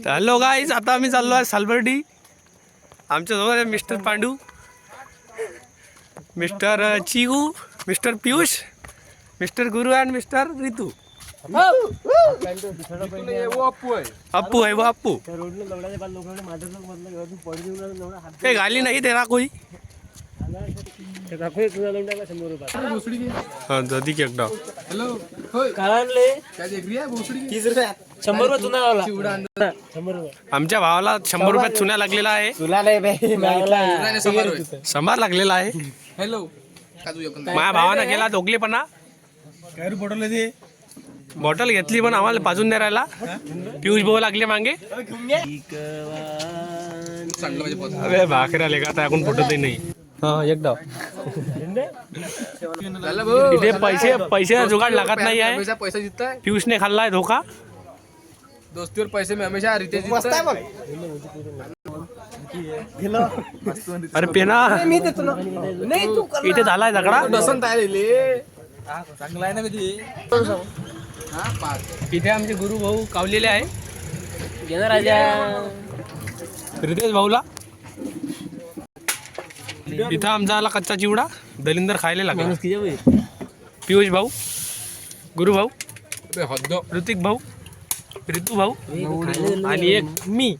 Hello guys, आता आम्ही चाललो आहे सालबर्डी. आमच्या जवळ mister Pandu, mister Chigu, mister Piyush, mister Guru आणि मिस्टर रितू. अप्पू है वो अप्पू. ए गाली नहीं दे रहा कोई. हाँ दादी के एकदा. हेलो काय देख रही है भोसडी 30 रुपये 100 रुपये चुना लावला. 100 रुपये आमच्या भावाला 100 रुपयात चुना लागलेला आहे. तुला नाही बाई मला समार लागलेला आहे. हेलो काजू एक माझ्या भावानं केला दोघलेपणा. काय बॉटल आहे ते बॉटल घेतली पण आम्हाला पाजून नाही राहिला. पियुष भाऊ लागले मागे. चांगलं म्हणजे पोत अरे भाकऱ्या आले का आता आपण फुटतही नाही. हा एकदा झालं भाऊ इथे पैसे जुगाड लागत नाही आहे. हमेशा पैसा जीतता है पियुषने खाल्लाय धोका. दोस्ती और पैसे में हमेशा रितेश जीतता है. अरे पेना मी देतो ना. नाही तू कर इथे झालाय झगडा. डसन तयार आहे चांगला आहे ना मी हा 5 इथे आमचे गुरु भाऊ कावलेले आहे. घे ना राजा. रितेश भाऊला इथं आमचा आला कच्चा चिवडा. दलिंदर खायला लागला. पियुष भाऊ, गुरु भाऊ, हद्द ऋतिक भाऊ, रितू भाऊ आणि एक मी.